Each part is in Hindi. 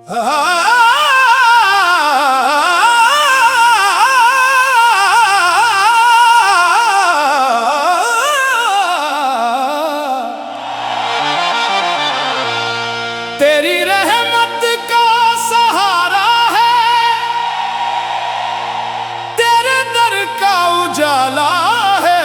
तेरी रहमत का सहारा है, तेरे दर का उजाला है।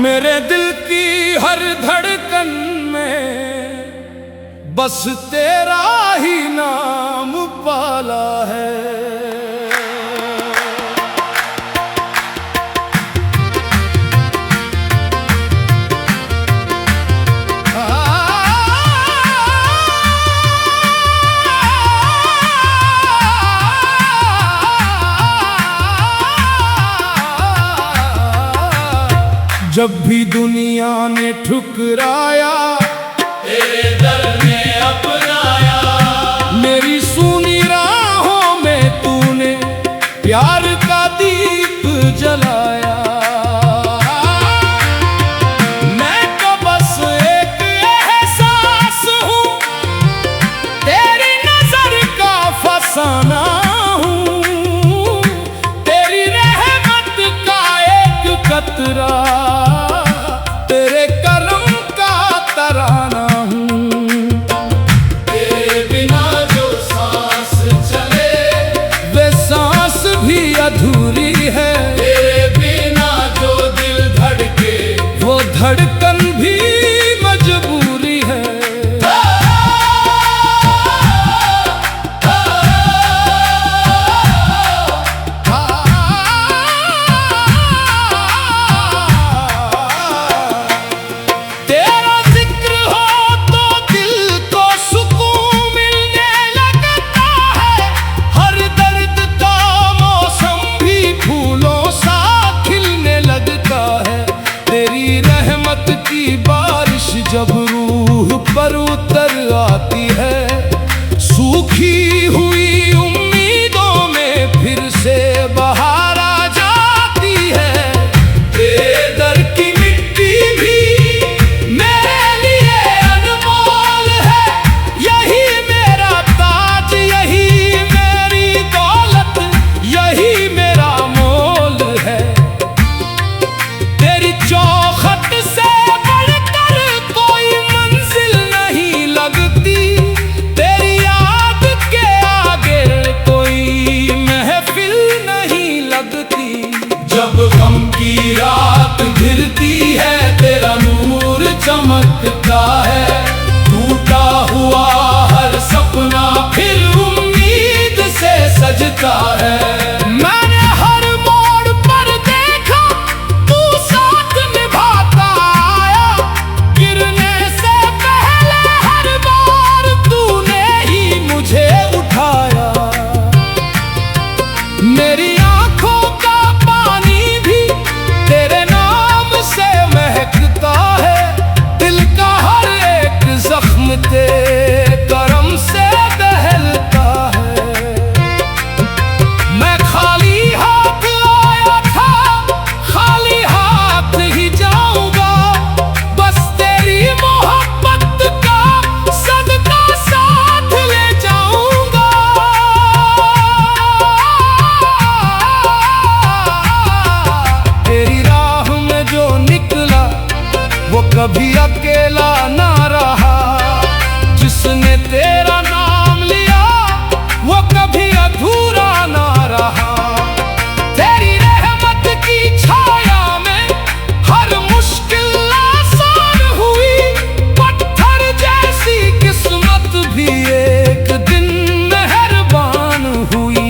मेरे दिल की हर धड़कन में बस तेरा ही नाम पाला है। जब भी दुनिया ने ठुकराया, तेरे दर ने अपनाया। मेरी सूनी राहों में तूने प्यार का दीप जलाया। मैं तो बस एक एहसास हूँ, तेरी नजर का फसाना हूँ, तेरी रहमत का एक कतरा, तेरे करम का तराना हूँ। तेरे बिना जो सांस चले, वे सांस भी अधूरी है। तेरे बिना जो दिल धड़के, वो धड़कन भी मजबूरी है। बारिश जब रूह पर उतर आती है, सूखी हुई उम्मीदों में फिर से बहार आ जाती है। तेरे दर की मिट्टी भी मेरे लिए अनमोल है। यही मेरा ताज, यही मेरी दौलत, यही मेरा मोल है। तेरी चौखट से की रात घिरती है, तेरा नूर चमकता है। टूटा हुआ हर सपना फिर उम्मीद से सजता है। मैंने हर मोड़ पर देखा तू साथ निभाता आया। गिरने से पहले हर बार तूने ही मुझे उठाया। मेरी आंखों का पानी भी तेरे नाम से महकता है। दिल का हर एक जख्म तेरे करम से दहलता है। मैं खाली हाथ आया था, खाली हाथ ही जाऊंगा। बस तेरी मोहब्बत का सदका साथ ले जाऊंगा। तेरी राह में जो निकला वो कभी अकेला ना रहा। जिसने तेरा नाम लिया वो कभी अधूरा ना रहा। तेरी रहमत की छाया में हर मुश्किल आसान हुई। पत्थर जैसी किस्मत भी एक दिन मेहरबान हुई।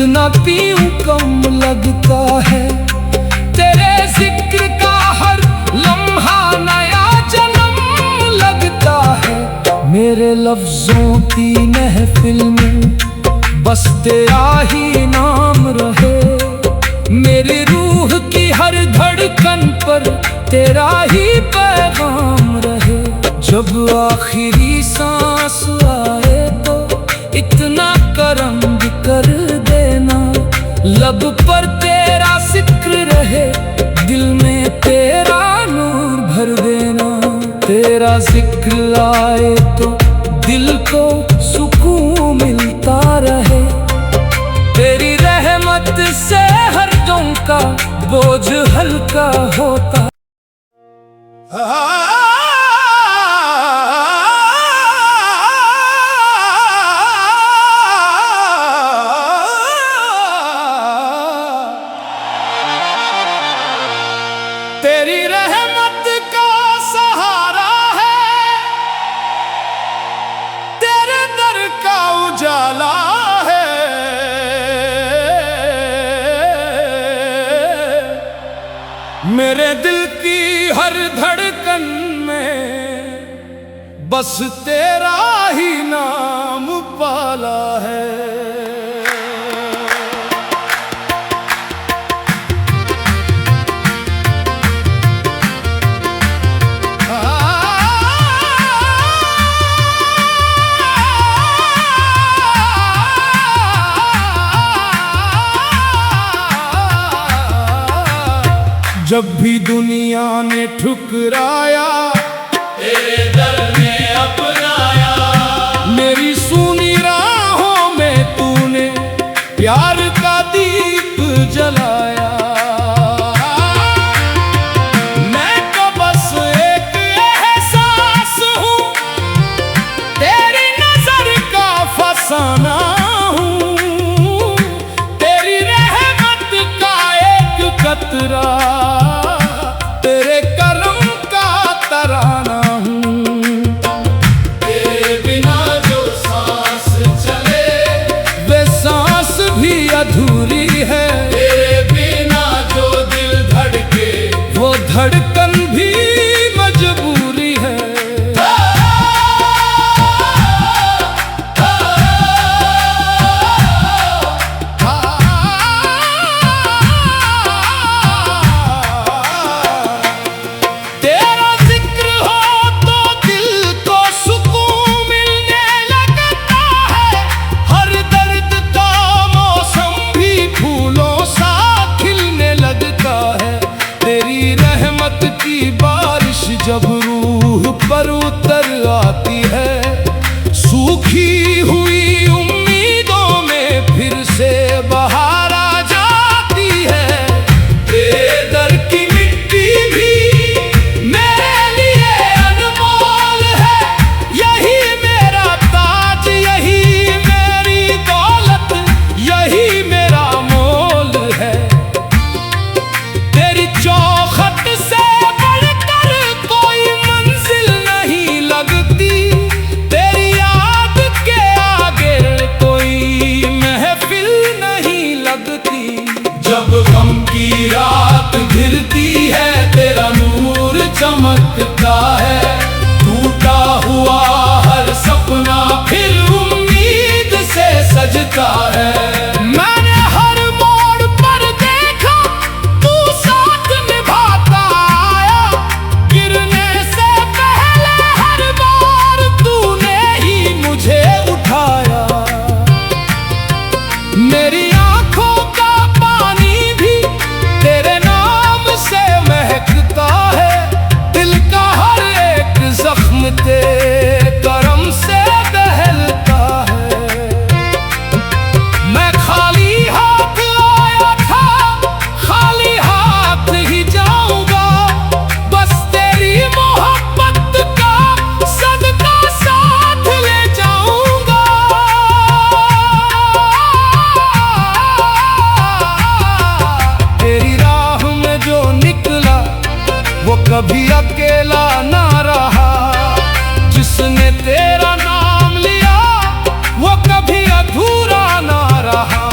जितना पीऊं कम लगता है। तेरे जिक्र का हर लम्हा नया जन्म लगता है। मेरे लफ्जों की महफिल में बस तेरा ही नाम रहे। मेरी रूह की हर धड़कन पर तेरा ही पैगाम रहे। जब आखिरी सांस आए तो इतना करम कर देना, लब पर तेरा जिक्र रहे, दिल में तेरा नूर भर देना। तेरा जिक्र आए तो दिल को सुकून मिलता रहे। तेरी रहमत से हर गम का बोझ हल्का होता। तेरी रहमत का सहारा है, तेरे दर का उजाला है। मेरे दिल की हर धड़कन में बस तेरा ही नाम पाला है। जब भी दुनिया ने ठुकराया, तेरे दर ने अपनाया। मेरी सूनी राहों में तूने प्यार का दीप जलाया। मैं तो बस एक एहसास हूँ, तेरी नजर का फसाना हूँ। तेरी रहमत का एक कतरा, तेरे करम का तराना हूँ। तेरे बिना जो सांस चले, वे सांस भी अधूरी है। तेरे बिना जो दिल धड़के, वो धड़कन भी मजबूरी है। बारिश जब रूह पर उतर आती है, सूखी हुई उम्मीदों में फिर से बहार आ जाती है। तेरे दर की मिट्टी भी मेरे लिए अनमोल है। यही मेरा ताज, यही मेरी दौलत, यही मेरा मोल है। तेरी चौखट से जब गम की रात घिरती है, तेरा नूर चमकता है। टूटा हुआ हर सपना फिर उम्मीद से सजता है। मैंने हर मोड़ पर देखा तू साथ निभाता आया। गिरने से पहले हर बार तूने ही मुझे उठाया। मेरी आंखों का पानी भी तेरे नाम से महकता है। दिल का हर एक जख्म तेरे करम से दहलता है। मैं खाली हाथ आया था, खाली हाथ ही जाऊंगा। बस तेरी मोहब्बत का सदका साथ ले जाऊंगा। तेरी राह में जो निकला वो कभी अकेला ना रहा। जिसने तेरा नाम लिया वो कभी अधूरा ना रहा।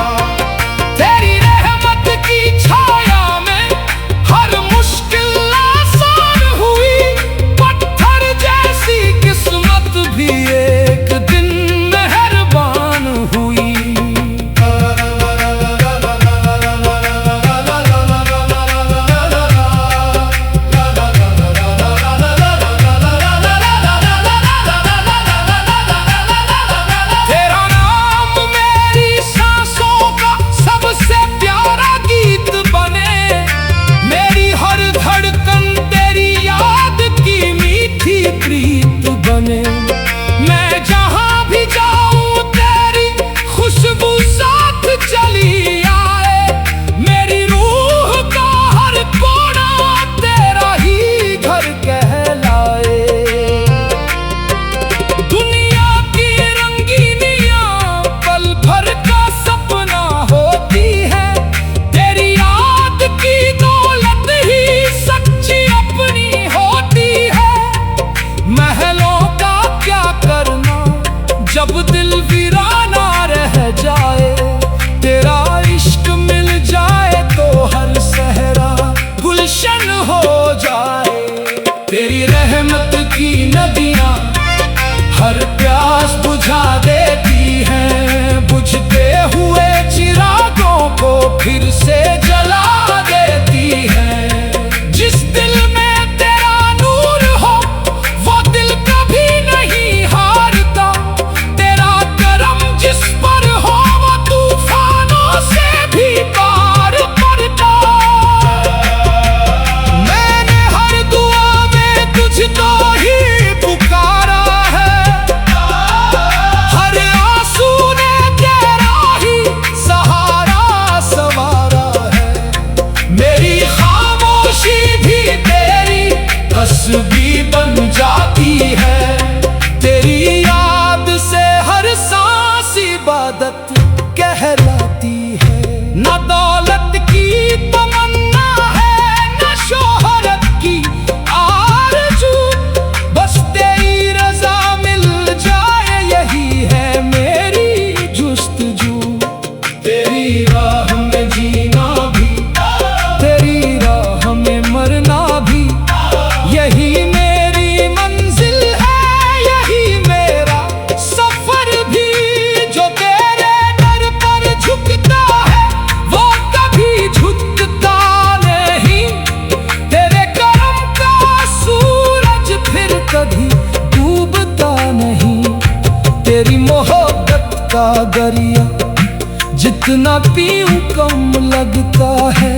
पीऊं कम लगता है।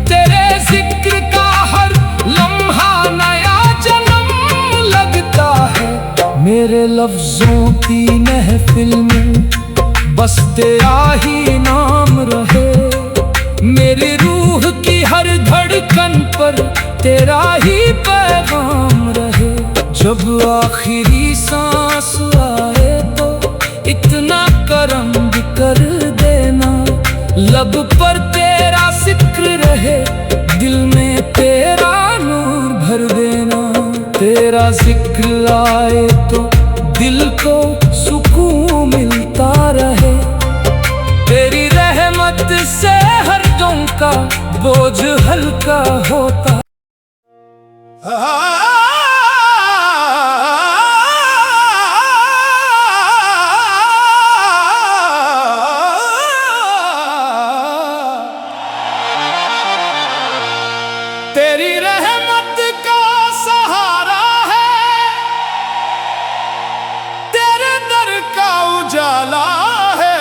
तेरे जिक्र का हर लम्हा नया जन्म लगता है। मेरे लफ्जों की महफिल में बस तेरा ही नाम रहे। मेरी रूह की हर धड़कन पर तेरा ही पैगाम रहे। जब आखिरी सांस आए तो इतना करम भी कर देना। लब पर तेरा जिक्र रहे, दिल में तेरा नूर भर देना। तेरा जिक्र आए तो दिल को सुकून मिलता रहे। तेरी रहमत से हर गम का बोझ हल्का होता। तेरी रहमत का सहारा है, तेरे दर का उजाला है।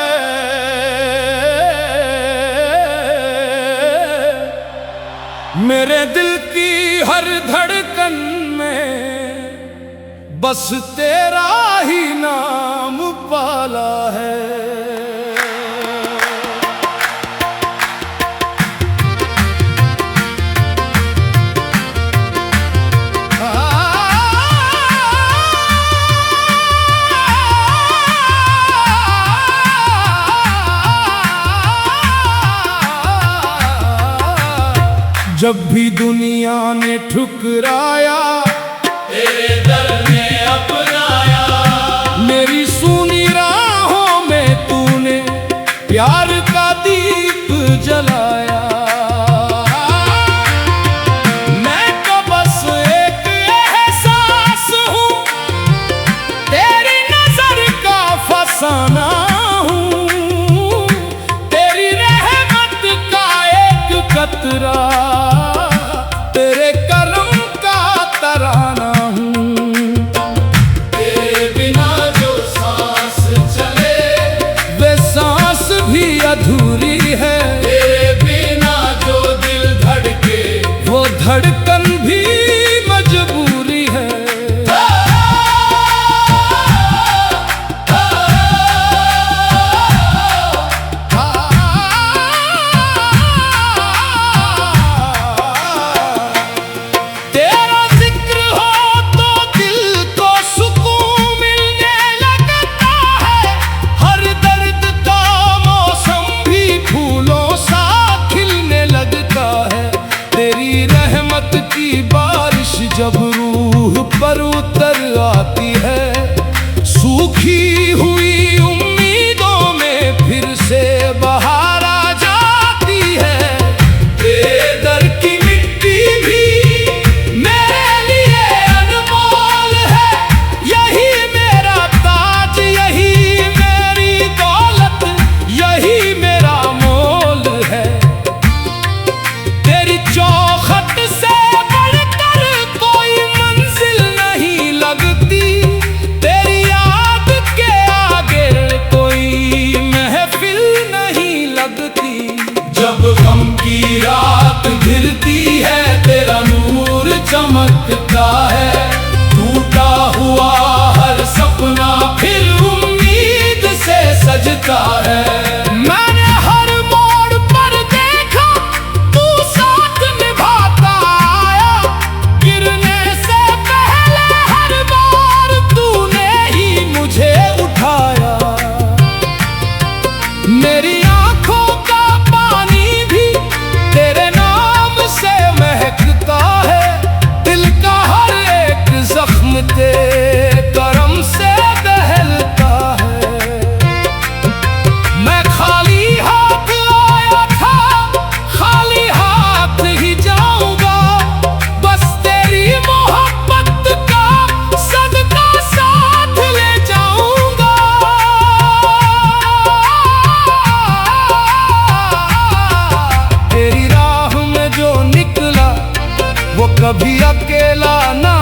मेरे दिल की हर धड़कन में बस तेरा ही नाम पाला है। जब भी दुनिया ने ठुकराया, तेरे दर ने अपनाया। मेरी सूनी राहों में तूने प्यार का दीप जलाया। मैं तो बस एक एहसास हूँ, तेरी नजर का फसाना हूँ। तेरी रहमत का एक कतरा, तेरे करम का तराना हूँ। तेरे बिना जो सांस चले, वे सांस भी अधूरी है। तेरे बिना जो दिल धड़के, वो धड़कन भी मजबूरी है। जब रूह पर उतर आती है, सूखी हुई उम्मीदों में फिर से बहार आ जाती है। तेरे दर की मिट्टी भी मेरे लिए अनमोल है। यही मेरा ताज, यही मेरी दौलत, यही मेरा मोल है। तेरी चौखट से जब गम की रात घिरती है, तेरा नूर चमकता है। टूटा हुआ हर सपना फिर उम्मीद से सजता है। मैंने हर मोड़ पर देखा तू साथ निभाता आया। गिरने से पहले हर बार तूने ही मुझे उठाया। मेरी तेरे करम से बहलता है। मैं खाली हाथ आया था, खाली हाथ ही जाऊंगा। बस तेरी मोहब्बत का सदका साथ ले जाऊंगा। तेरी राह में जो निकला वो कभी अकेला ना